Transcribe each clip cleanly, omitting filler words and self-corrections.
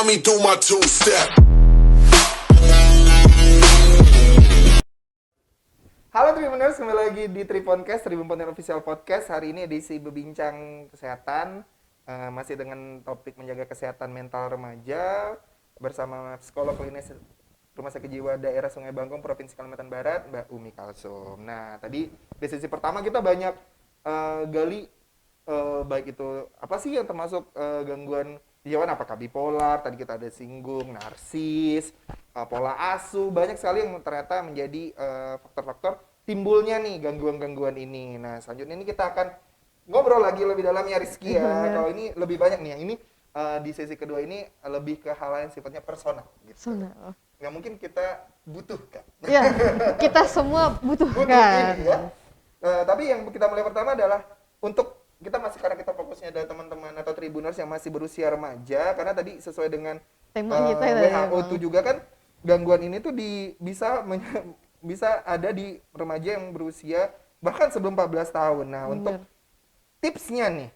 saw me do my two-step. Halo Tribuners, kembali lagi di Triponcast, Tribun Pontianak Official Podcast. Hari ini edisi berbincang kesehatan, masih dengan topik menjaga kesehatan mental remaja bersama psikolog klinis Rumah Sakit Jiwa Daerah Sungai Bangkong, Provinsi Kalimantan Barat, Mbak Umi Kalsum. Nah, tadi di sesi pertama kita banyak gali baik itu apa sih yang termasuk gangguan kejiwaan, apakah bipolar, tadi kita ada singgung, narsis, pola asuh, banyak sekali yang ternyata menjadi faktor-faktor timbulnya nih gangguan-gangguan ini. Nah, selanjutnya ini kita akan ngobrol lagi lebih dalam ya Rizky ya. Kalau ini lebih banyak nih, yang ini di sesi kedua ini lebih ke hal yang sifatnya personal gitu. Nggak mungkin kita butuhkan. Ya, kita semua butuhkan. Ini ya. Tapi yang kita mulai pertama adalah untuk kita masih, karena kita fokusnya adalah teman-teman atau tribuners yang masih berusia remaja, karena tadi sesuai dengan Tema kita ya, WHO itu juga kan gangguan ini tuh bisa ada di remaja yang berusia bahkan sebelum 14 tahun. Nah, untuk tipsnya nih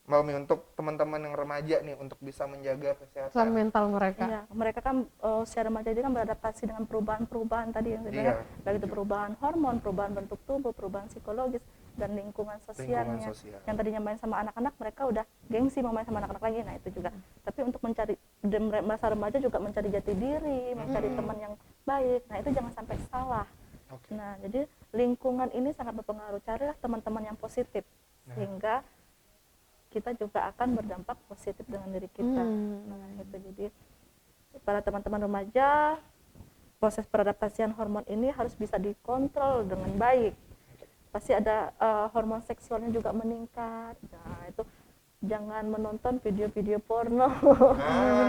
Mbak Umi, untuk teman-teman yang remaja nih untuk bisa menjaga kesehatan mental mereka. Iya, mereka kan usia remaja ini kan beradaptasi dengan perubahan-perubahan tadi yang sebenarnya, baik itu perubahan hormon, perubahan bentuk tubuh, perubahan psikologis dan lingkungan sosialnya. Yang tadinya main sama anak-anak, mereka udah gengsi mau main sama anak-anak lagi. Nah, itu juga. Tapi untuk mencari masa remaja juga mencari jati diri, mencari teman yang baik. Nah, itu jangan sampai salah. Nah, jadi lingkungan ini sangat berpengaruh. Carilah teman-teman yang positif sehingga kita juga akan berdampak positif dengan diri kita. Nah, itu jadi para teman-teman remaja, proses peradaptasian hormon ini harus bisa dikontrol dengan baik. Pasti ada hormon seksualnya juga meningkat. Nah, itu jangan menonton video-video porno.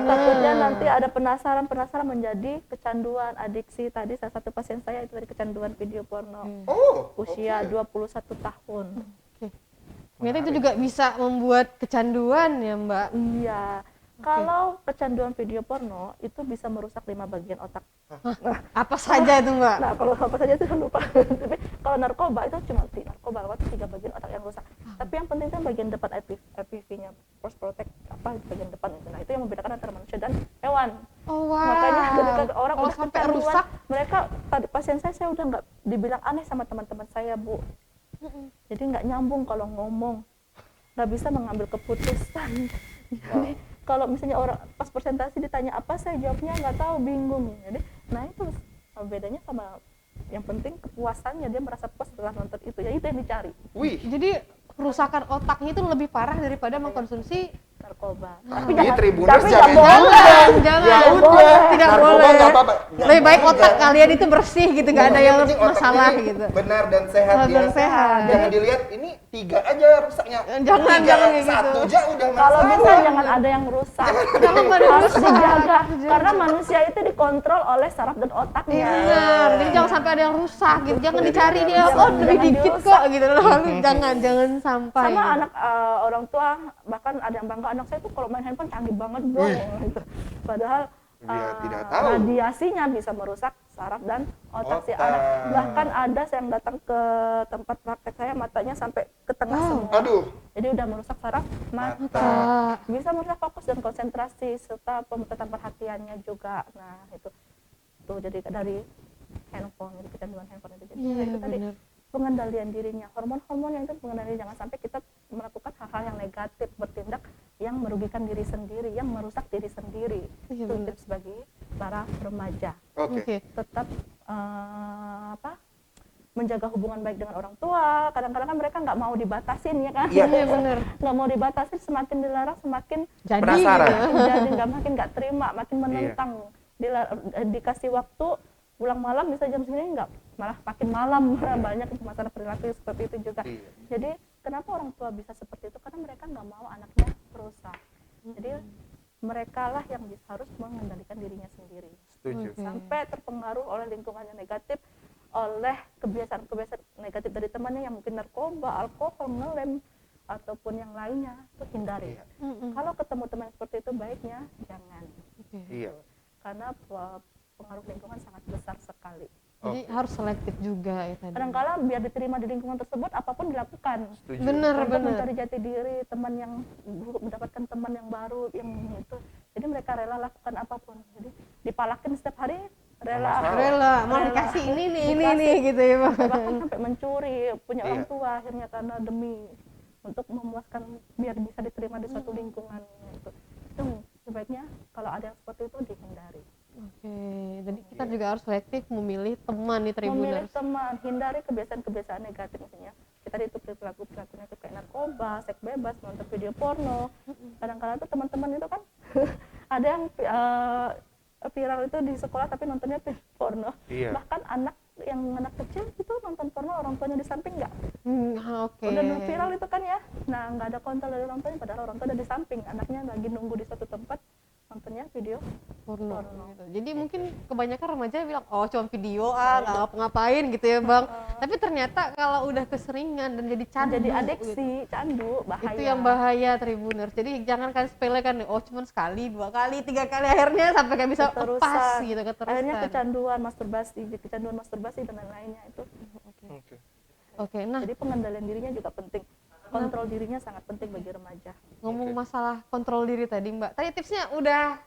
Takutnya nanti ada penasaran menjadi kecanduan, adiksi. Tadi salah satu pasien saya itu dari kecanduan video porno. Usia 21 tahun. Ternyata itu juga bisa membuat kecanduan ya, Mbak? Iya. Kalau kecanduan video porno itu bisa merusak 5 bagian otak. Apa saja itu, Mbak? Nah, kalau apa saja saya lupa. Tapi kalau narkoba itu cuma narkoba, 3 bagian otak yang rusak. Tapi yang penting kan bagian depan EPV-nya, post protect apa bagian depan itu. Nah, itu yang membedakan antara manusia dan hewan. Oh, wow. Makanya ketika orang kalau udah sampai kecanduan, rusak, mereka tadi pasien saya udah nggak dibilang aneh sama teman-teman saya, Bu. Jadi nggak nyambung kalau ngomong, nggak bisa mengambil keputusan. Jadi kalau misalnya orang pas presentasi ditanya apa, saya jawabnya nggak tahu, bingung. Jadi, nah itu bedanya sama, yang penting kepuasannya, dia merasa puas setelah nonton itu, ya itu yang dicari. Jadi kerusakan otaknya itu lebih parah daripada mengkonsumsi narkoba. Tapi Tribuners jangan jangan. Ya udah, tidak narkoba boleh. nggak apa-apa. Lebih baik otak kalian itu bersih gitu, nggak ada yang penting otaknya masalah ini gitu. benar dan sehat Benar, ya. sehat. Jangan dilihat ini 3 aja rusaknya. Jangan kayak gitu. 1 aja udah masalah. Kalau bisa jangan ada yang rusak. Jangan pada Harus rusak. dijaga karena manusia itu dikontrol oleh saraf dan otaknya. Benar, jadi jangan sampai ada yang rusak gitu. Jangan dicari dia, Jangan lebih dikit dirusak. kok gitu. Lalu jangan sampai. Sama gitu. anak orang tua, bahkan ada yang bangga, anak saya tuh kalau main handphone canggih banget, Bro. Gitu. Padahal Dia tidak tahu. radiasinya bisa merusak saraf dan otak si anak. Bahkan ada yang datang ke tempat praktek saya, matanya sampai ke tengah semua. Aduh. Jadi udah merusak saraf mata. Bisa merusak fokus dan konsentrasi serta pemutaran perhatiannya juga. Nah, itu tuh jadi dari handphone, jadi kecanduan handphone itu. Jadi itu tadi pengendalian dirinya, hormon-hormon yang itu pengendalian, jangan sampai kita melakukan hal-hal yang negatif, bertindak yang merugikan diri sendiri, yang merusak diri sendiri. Itu tips bagi para remaja. Tetap menjaga hubungan baik dengan orang tua. Kadang-kadang kan mereka nggak mau dibatasin, ya kan? Iya benar. Nggak mau dibatasin, semakin dilarang semakin Jadi penasaran. jadi makin nggak terima, makin menentang. Dikasih waktu pulang malam bisa jam 9, nggak, malah makin malam. Banyak masalah perilaku seperti itu juga. Jadi kenapa orang tua bisa seperti itu? Karena mereka nggak mau anaknya rusak. Jadi mereka lah yang harus mengendalikan dirinya sendiri. Setuju. Sampai terpengaruh oleh lingkungan yang negatif, oleh kebiasaan-kebiasaan negatif dari temannya yang mungkin narkoba, alkohol, ngelem, ataupun yang lainnya, itu hindari. Kalau ketemu teman seperti itu, baiknya jangan. Iya. Karena pengaruh lingkungan sangat besar sekali. Jadi harus selektif juga ya tadi. Kadang-kadang biar diterima di lingkungan tersebut, apapun dilakukan. Benar, Untuk benar. mencari jati diri, teman yang mendapatkan teman yang baru, yang itu Jadi mereka rela lakukan apapun. Jadi dipalakin setiap hari rela. masalah. Rela, malah dikasih ini nih gitu ya Bang. Bahkan sampai mencuri punya orang Iya. tua akhirnya karena demi untuk memuaskan biar bisa diterima di suatu lingkungan itu sebaiknya kalau ada yang seperti itu dihindari. Oke, jadi kita juga harus selektif memilih teman di Memilih Tribuners. teman, hindari kebiasaan-kebiasaan negatif misalnya kita itu perilaku-perilakunya kayak narkoba, seks bebas, nonton video porno. Kadang-kadang tuh teman-teman itu kan ada yang viral itu di sekolah tapi nontonnya film porno. Iya. Bahkan anak kecil itu nonton porno orang tuanya di samping nggak. Oke. Udah viral itu kan ya. Nah nggak ada kontrol dari orang tuanya padahal orang tua ada di samping. Anaknya lagi nunggu di suatu tempat nontonnya video Porno. porno. Gitu. Jadi mungkin kebanyakan remaja bilang oh cuma video nggak ngapa-ngapain gitu ya Bang. Tapi ternyata kalau udah keseringan dan jadi candu, Jadi gitu. adiksi, candu, bahaya. Itu yang bahaya Tribuners. Jadi jangan kalian sepelekan nih, oh cuma sekali, 2 kali, 3 kali akhirnya sampai nggak bisa lepas gitu keterusan. Akhirnya kecanduan masturbasi dan lain-lainnya itu. Oke. Oke, nah Jadi pengendalian dirinya juga penting. Kontrol dirinya sangat penting bagi remaja. ngomong masalah kontrol diri tadi Mbak. Tadi tipsnya udah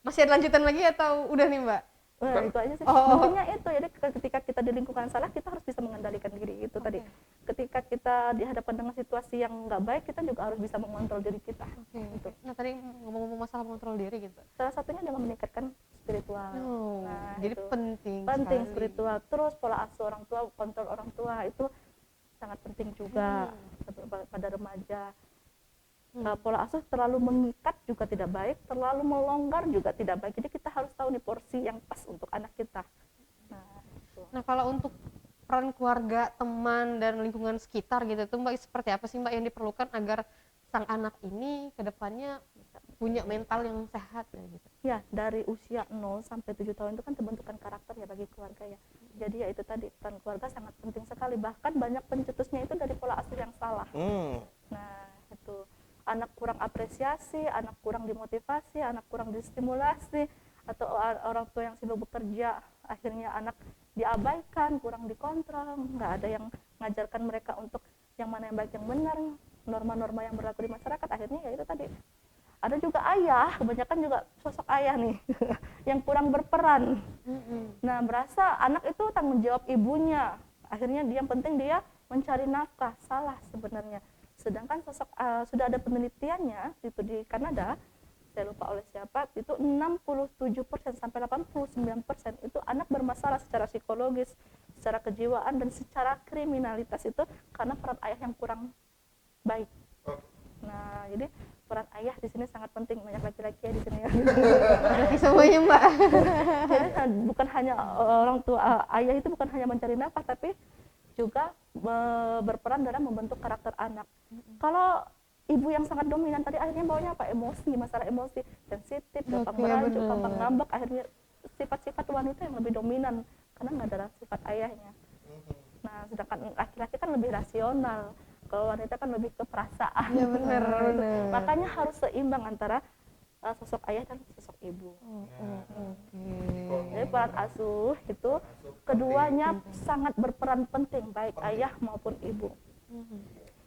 masih ada lanjutan lagi atau udah nih Mbak? Nah, itu aja sih. Oh. Intinya itu, jadi ketika kita di lingkungan salah, kita harus bisa mengendalikan diri itu tadi. Ketika kita dihadapkan dengan situasi yang nggak baik, kita juga harus bisa mengontrol diri kita. Oke. Nah tadi ngomong-ngomong masalah kontrol diri gitu. Salah satunya dengan meningkatkan spiritual. Oh, Nah, jadi itu. penting Penting sekali. spiritual. Terus pola asuh orang tua, kontrol orang tua itu sangat penting juga pada remaja. Pola asuh terlalu mengikat juga tidak baik, terlalu melonggar juga tidak baik. Jadi kita harus tahu nih porsi yang pas untuk anak kita. Nah, itu. Nah kalau untuk peran keluarga, teman dan lingkungan sekitar gitu tuh Mbak seperti apa sih Mbak yang diperlukan agar sang anak ini kedepannya punya mental yang sehat ya gitu. Ya, dari usia 0 sampai 7 tahun itu kan terbentukan karakter ya bagi keluarga ya. Jadi ya itu tadi, peran keluarga sangat penting sekali. Bahkan banyak pencetusnya itu dari pola asuh yang salah. Nah, itu. Anak kurang apresiasi, anak kurang dimotivasi, anak kurang distimulasi, atau orang tua yang sibuk bekerja, akhirnya anak diabaikan, kurang dikontrol, nggak ada yang mengajarkan mereka untuk yang mana yang baik yang benar, norma-norma yang berlaku di masyarakat, akhirnya ya itu tadi. Ada juga ayah, kebanyakan juga sosok ayah nih yang kurang berperan. Nah, berasa anak itu tanggung jawab ibunya. Akhirnya dia yang penting dia mencari nafkah, salah sebenarnya. Sedangkan sosok sudah ada penelitiannya itu di Kanada, saya lupa oleh siapa, itu 67% sampai 89% itu anak bermasalah secara psikologis, secara kejiwaan dan secara kriminalitas itu karena peran ayah yang kurang baik. Nah, jadi peran ayah di sini sangat penting, banyak laki-laki ya di sini ya. Berarti semuanya Mbak. Jadi bukan hanya orang tua, ayah itu bukan hanya mencari nafkah tapi juga berperan dalam membentuk karakter anak. Kalau ibu yang sangat dominan tadi akhirnya bawanya apa? Emosi, masalah emosi, sensitif, gampang merajuk, gampang ngambek, akhirnya sifat-sifat wanita yang lebih dominan karena nggak ada sifat ayahnya. Nah, sedangkan laki-laki kan lebih rasional, kalau wanita kan lebih ke perasaan. Ya benar. Makanya harus seimbang antara sosok ayah dan sosok ibu. Jadi peran asuh itu keduanya sangat berperan penting, baik ayah maupun ibu.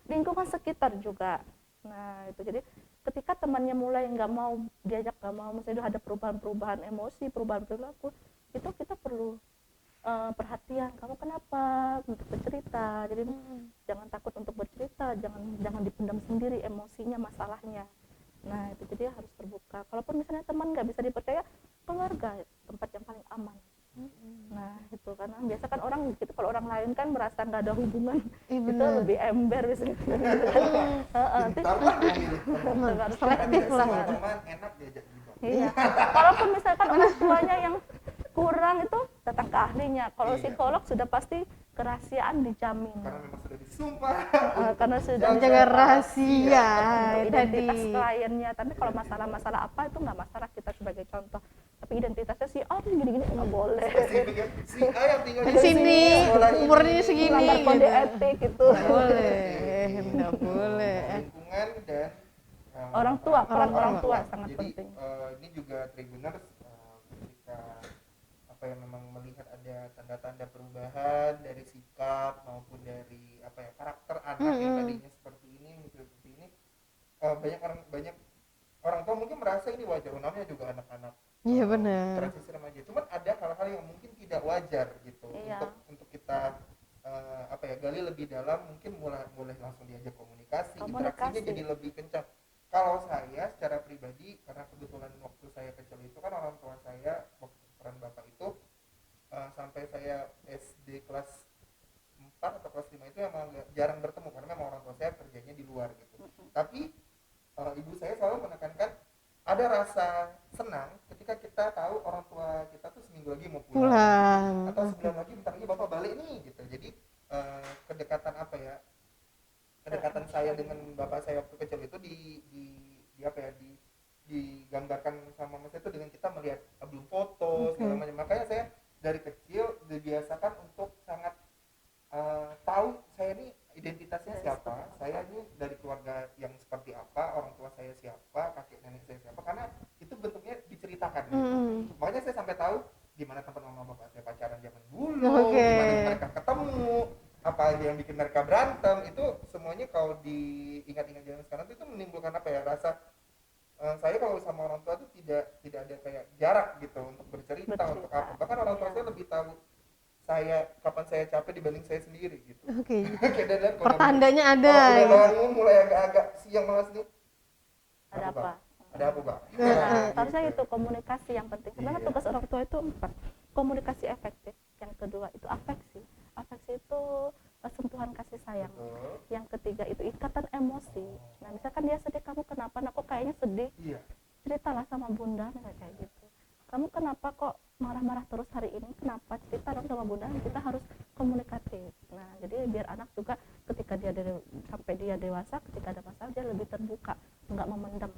Lingkungan sekitar juga. Nah itu jadi ketika temannya mulai nggak mau diajak, nggak mau, misalnya ada perubahan-perubahan emosi, perubahan perilaku, itu kita perlu perhatian. Kamu kenapa? Untuk bercerita. Jadi jangan takut untuk bercerita, jangan dipendam sendiri emosinya, masalahnya. Nah itu jadi harus terbuka. Kalaupun misalnya teman nggak bisa dipercaya, keluarga tempat yang paling aman. Nah itu karena biasa kan orang gitu, kalau orang lain kan merasa nggak ada hubungan, itu lebih ember biasanya. Selektif lah. Teman enak diajak juga. Iya. Kalaupun misalkan orang tuanya yang kurang itu datang ke ahlinya. Kalau psikolog sudah pasti kerahasiaan dijamin. Karena memang sudah disumpah. Karena sudah Menjaga rahasia identitas tadi. kliennya. Tapi kalau masalah-masalah apa itu nggak masalah kita sebagai contoh. Tapi identitasnya si A gini-gini nggak boleh. Si A yang tinggal Di sini umurnya segini. Melanggar kode gitu. etik gitu. Nggak boleh. Lingkungan dan Orang tua, peran orang tua Jadi, sangat penting. Ini juga Tribuners ketika apa ya memang melihat ada tanda-tanda perubahan dari sikap maupun dari apa ya karakter anak yang tadinya seperti ini banyak orang tua tua mungkin merasa ini wajar, namanya juga anak-anak Iya benar. transisi remaja. Cuman ada hal-hal yang mungkin tidak wajar gitu. Iya. Untuk kita gali lebih dalam, mungkin boleh langsung diajak komunikasi, interaksinya jadi lebih kencang. Kalau saya secara pribadi, karena kebetulan waktu saya kecil itu kan orang tua saya, waktu peran bapak itu sampai saya SD kelas 4 atau kelas 5 itu emang jarang bertemu karena memang orang tua saya kerjanya di luar gitu. Tapi ibu saya selalu menekankan ada rasa senang ketika kita tahu orang tua kita tuh seminggu lagi mau pulang. Atau sebulan lagi bentar lagi bapak balik nih gitu. Jadi kedekatan kedekatan saya dengan bapak saya waktu kecil itu digambarkan sama mas itu dengan kita melihat album foto segala macam. Makanya saya dari kecil dibiasakan untuk sangat tahu saya ini identitasnya siapa, saya ini dari keluarga yang seperti apa, orang tua saya siapa, kakek nenek saya siapa, karena itu bentuknya diceritakan. Makanya saya sampai tahu di mana tempat mama bapak saya pacaran zaman dulu, di mana mereka ketemu, apa aja yang bikin mereka berantem, itu semuanya kalau diingat-ingat zaman sekarang itu menimbulkan rasa saya kalau sama orang tua itu tidak ada kayak jarak gitu untuk bercerita. Untuk apa, bahkan orang tua saya lebih tahu saya kapan saya capek dibanding saya sendiri gitu. Pertandanya ada. Kalau bangun mulai agak-agak siang malas nih. Ada apa? Ada apa, Pak? Harusnya itu komunikasi yang penting. Sebenarnya tugas orang tua itu 4. Komunikasi efektif. Yang kedua itu afeksi. Afeksi itu sentuhan kasih sayang. Yang ketiga itu ikatan emosi. Nah, misalkan dia sedih, kamu kenapa? Nah, kok kayaknya sedih? Ceritalah sama bunda kayak gitu. Kamu kenapa kok marah-marah terus hari ini? Kenapa? Cerita dong sama bunda. Kita harus komunikatif. Nah, jadi biar anak juga ketika sampai dia dewasa, ketika ada masalah dia lebih terbuka, nggak memendam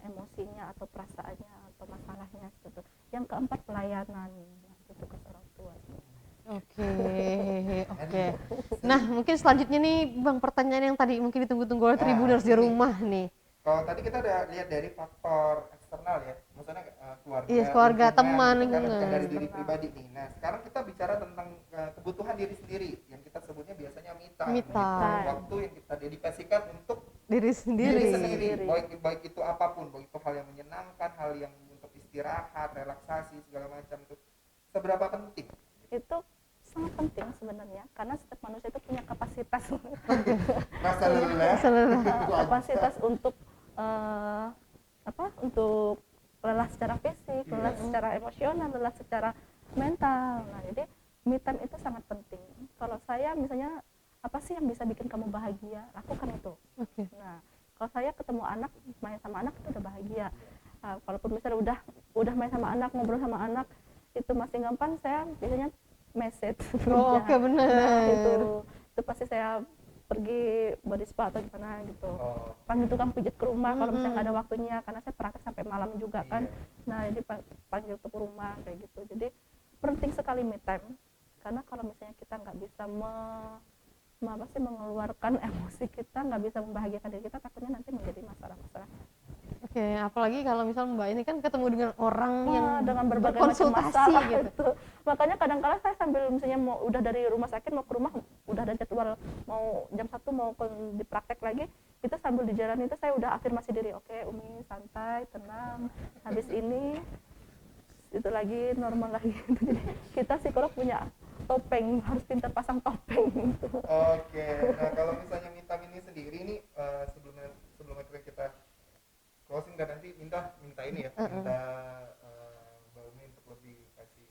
emosinya atau perasaannya atau masalahnya gitu. Yang keempat pelayanan. Nah, itu tugas orang tua. Oke. Nah, mungkin selanjutnya nih Bang, pertanyaan yang tadi mungkin ditunggu-tunggu oleh Tribuners di rumah nih. Kalau tadi kita udah lihat dari faktor eksternal ya, maksudnya keluarga, teman, bukan dari diri pribadi nih. Nah, sekarang kita bicara tentang kebutuhan diri sendiri yang kita sebutnya biasanya me time. Waktu yang kita dedikasikan untuk diri sendiri. Baik itu apapun, baik itu hal yang menyenangkan, hal yang untuk istirahat, relaksasi segala macam itu. Seberapa penting? Itu sangat penting sebenarnya, karena setiap manusia itu punya kapasitas kapasitas untuk untuk lelah secara fisik, lelah secara emosional, lelah secara mental. Nah, jadi me time itu sangat penting. Kalau saya misalnya, apa sih yang bisa bikin kamu bahagia? Lakukan itu. Nah, kalau saya ketemu anak, main sama anak itu udah bahagia. Kalaupun misalnya udah main sama anak, ngobrol sama anak itu masih gampang, saya biasanya message. Benar. Nah, itu pasti saya pergi body spa atau gimana gitu. Panggil tukang pijat ke rumah kalau misalnya nggak ada waktunya, karena saya praktek sampai malam juga kan. Nah, jadi panggil ke rumah kayak gitu. Jadi penting sekali me time, karena kalau misalnya kita nggak bisa mengeluarkan emosi kita, nggak bisa membahagiakan diri kita, takutnya nanti menjadi masalah-masalah. Apalagi kalau misal Mbak ini kan ketemu dengan orang yang dengan berbagai macam masalah gitu. Makanya kadang-kadang saya sambil misalnya udah dari rumah sakit mau ke rumah, udah ada jadwal mau jam 1 mau dipraktek lagi, itu sambil di jalan itu saya udah afirmasi diri, oke, Umi santai, tenang, habis ini itu lagi normal lagi. Jadi kita psikolog punya topeng, harus pintar pasang topeng gitu. Nah kalau misalnya minta ini sendiri nih, sebelum kita closing dan nanti minta ini ya, minta Mbak Umi untuk lebih kasih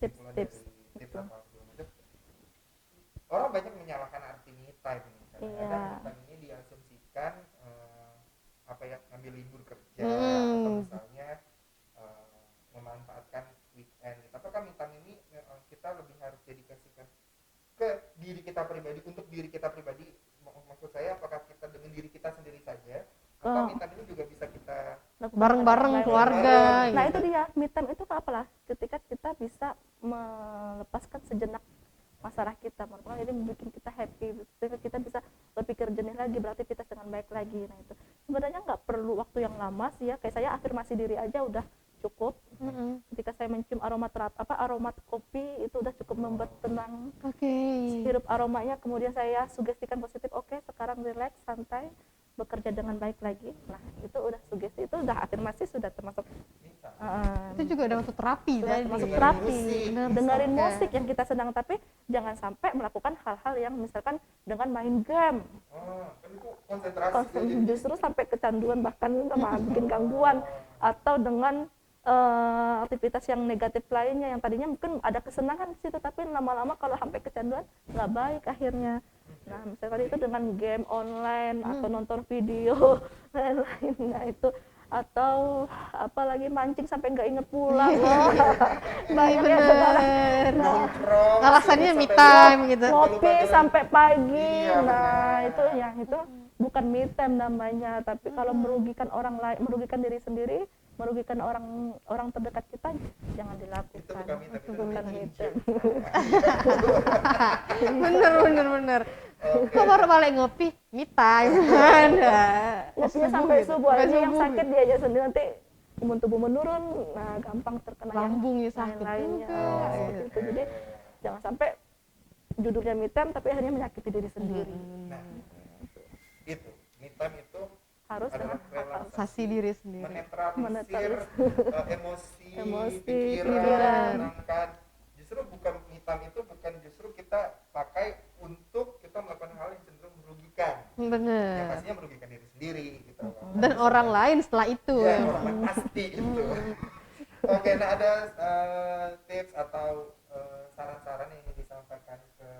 tips apa segala macam. Orang banyak menyalahkan arti me time nih. Kadang-kadang me time ini diasumsikan ngambil libur kerja atau misalnya memanfaatkan weekend. Apakah me time ini kita lebih harus dedikasikan ke diri kita pribadi, untuk diri kita pribadi? Maksud saya, apakah kita dengan diri kita sendiri saja, atau me time ini juga bisa kita bareng-bareng keluarga? Nah, itu dia, me time itu apalah ketika kita bisa melepaskan sejenak masalah kita, makanya ini bikin kita happy, kita bisa berpikir jernih lagi, beraktivitas dengan baik lagi. Nah, itu sebenarnya nggak perlu waktu yang lama sih ya, kayak saya afirmasi diri aja udah cukup. Ketika saya mencium aroma kopi itu udah cukup membuat tenang. Hirup aromanya, kemudian saya sugestikan positif, oke, sekarang relax, santai, bekerja dengan baik lagi. Nah, itu udah sugesti sudah afirmasi sudah termasuk Itu juga udah masuk terapi sudah tadi. termasuk Dengerin terapi. musik. Dengerin Oke. musik yang kita sedang, tapi jangan sampai melakukan hal-hal yang misalkan dengan main game. Kan itu konsentrasi ya, jadi. Justru sampai kecanduan, bahkan sama bikin gangguan, atau dengan aktivitas yang negatif lainnya yang tadinya mungkin ada kesenangan di situ, tapi lama-lama kalau sampai kecanduan nggak baik akhirnya. Nah, misalkan itu dengan game online atau nonton video lain-lainnya itu, atau apalagi mancing sampai nggak inget pulang. Banyak ya sekarang. Bener. Nongkrong, Alasannya sampai me time gitu. Ngopi sampai pagi. Iya, Nah, benar. itu bukan me time namanya, tapi kalau merugikan orang lain, merugikan diri sendiri, merugikan orang terdekat kita, jangan Itu dilakukan. bukan me time, itu Bukan me me time. Bener. Kok baru balik ngopi? Me time. Ada. Ngopinya sampai subuh, Sampai akhirnya yang subuh. sakit dia aja sendiri, nanti imun tubuh menurun, nah gampang terkena yang Lambungnya sakit lain-lainnya. juga. Seperti itu. Jadi jangan sampai judulnya me time tapi akhirnya menyakiti diri sendiri. Nah, itu me time itu Harus adalah dengan Relaksasi diri sendiri. menetralisir emosi, Emosi, pikiran, pikiran. menenangkan. Justru bukan me time itu bukan justru kita pakai untuk kita melakukan hal yang cenderung merugikan. Yang Bener. pastinya merugikan diri sendiri gitu. Dan orang lain setelah itu. Ya, ya. orang lain pasti itu. Oke, nah ada tips atau saran-saran yang ingin disampaikan ke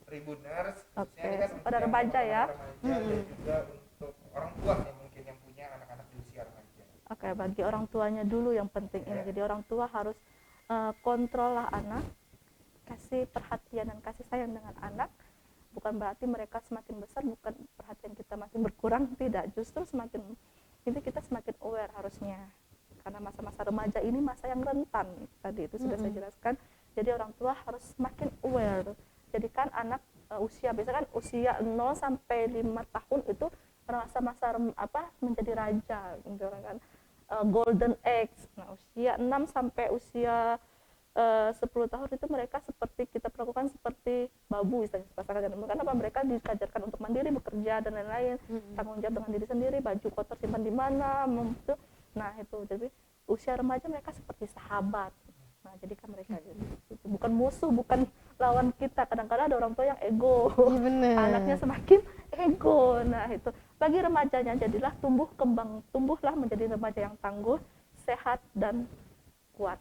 Tribuners, khususnya Oke, ini kan pada untuk yang remaja ya. remaja dan juga untuk orang tua yang mungkin yang punya anak-anak di usia remaja. Oke, bagi orang tuanya dulu yang penting ini. Jadi orang tua harus kontrol lah anak, kasih perhatian dan kasih sayang dengan anak. Bukan berarti mereka semakin besar, bukan perhatian kita makin berkurang, tidak. Justru semakin itu kita semakin aware harusnya. Karena masa-masa remaja ini masa yang rentan. Tadi itu sudah saya jelaskan. Jadi orang tua harus semakin aware. Jadikan anak biasanya kan usia 0 sampai 5 tahun itu masa-masa menjadi raja gitu kan. Golden age. Nah, usia 6 sampai usia 10 tahun itu mereka seperti kita perlakukan seperti babu istilahnya, karena mereka diajarkan untuk mandiri, bekerja dan lain-lain, tanggung jawab dengan diri sendiri, baju kotor simpan di mana, itu. Nah, itu jadi usia remaja mereka seperti sahabat. Nah, jadi kan mereka bukan musuh, bukan lawan kita. Kadang-kadang ada orang tua yang ego, Iya, bener. anaknya semakin ego. Nah, itu bagi remajanya jadilah tumbuhlah menjadi remaja yang tangguh, sehat dan kuat.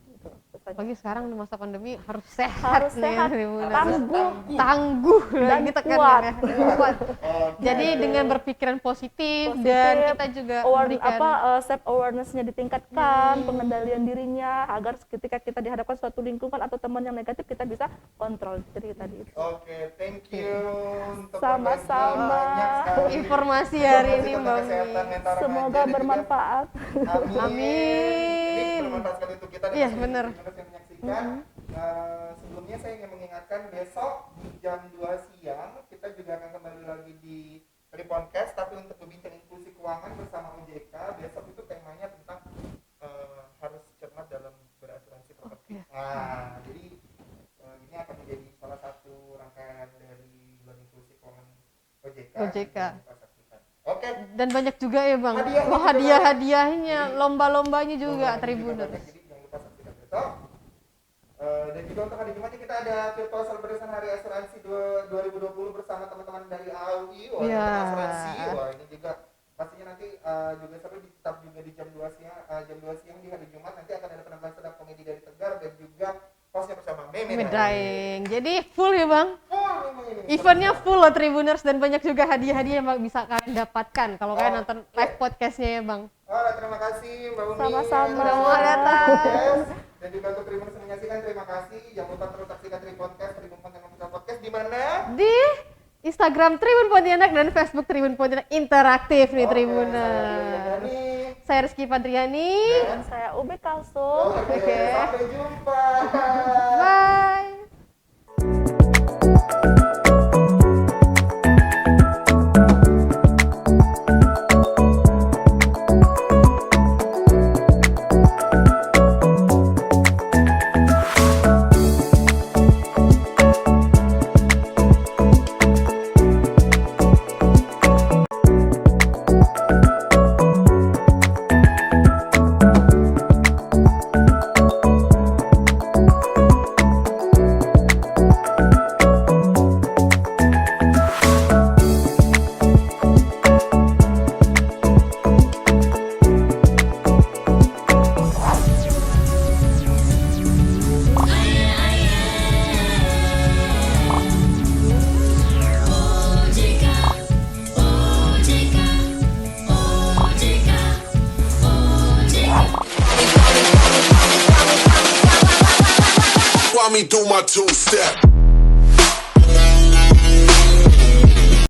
Gitu, pesannya. Apalagi sekarang di masa pandemi harus sehat. Harus nih, sehat, Tribuners. tangguh dan dan kita kuat. kuat. Oke. Jadi dengan berpikiran positif dan kita juga memberikan self awareness-nya ditingkatkan, pengendalian dirinya agar ketika kita dihadapkan suatu lingkungan atau teman yang negatif kita bisa kontrol diri tadi itu. Oke, thank you untuk Sama-sama. berbagi banyak sekali informasi hari ini tentang Mbak kesehatan Mi. mental remaja Semoga dan juga- bermanfaat. Amin. Amin. Ini bermanfaat sekali untuk kita dan Iya, seluruh bener. Tribuners yang menyaksikan. Sebelumnya saya ingin mengingatkan besok di jam 2 siang kita juga akan kembali lagi di Tripodcast, tapi untuk berbincang inklusi keuangan bersama OJK. Besok itu temanya tentang harus cermat dalam berasuransi properti. Nah, jadi ini akan menjadi salah satu rangkaian dari bulan inklusi keuangan OJK. OJK. Jangan lupa saksikan. Oke. Dan banyak juga ya Bang. Hadiahnya Wah, juga hadiah-hadiahnya, banyak. lomba-lombanya juga Jadi Tribuners. jadi jangan lupa saksikan besok. Dan juga untuk hari Jumat kita ada virtual celebration hari asuransi 2020 bersama teman-teman dari AUI. Wah, Iya. teman asuransi. Wah, ini juga pastinya nanti juga seru, tetap juga di jam 2 siang di hari Jumat nanti akan ada penampilan stand up komedi dari Tegar dan juga hostnya bersama Meme Medaeng. Jadi full ya Bang. memang ini. Eventnya full loh Tribuners dan banyak juga hadiah-hadiah yang bisa kalian dapatkan kalau kalian Oke. nonton live podcastnya ya Bang. Terima kasih Mbak Umi. Sama-sama. Selamat datang. Yes. Dan juga untuk Tribuners yang menyaksikan, terima kasih. Jangan lupa terus saksikan Tripodcast, Tribun Pontianak Official Podcast di mana? Di Instagram Tribun Pontianak dan Facebook Tribun Pontianak Interaktif nih Oke, Tribuners. Saya Rizky Padriani. Dan saya Ube Kalsum. Oke, sampai jumpa. Bye. Mommy do my two-step.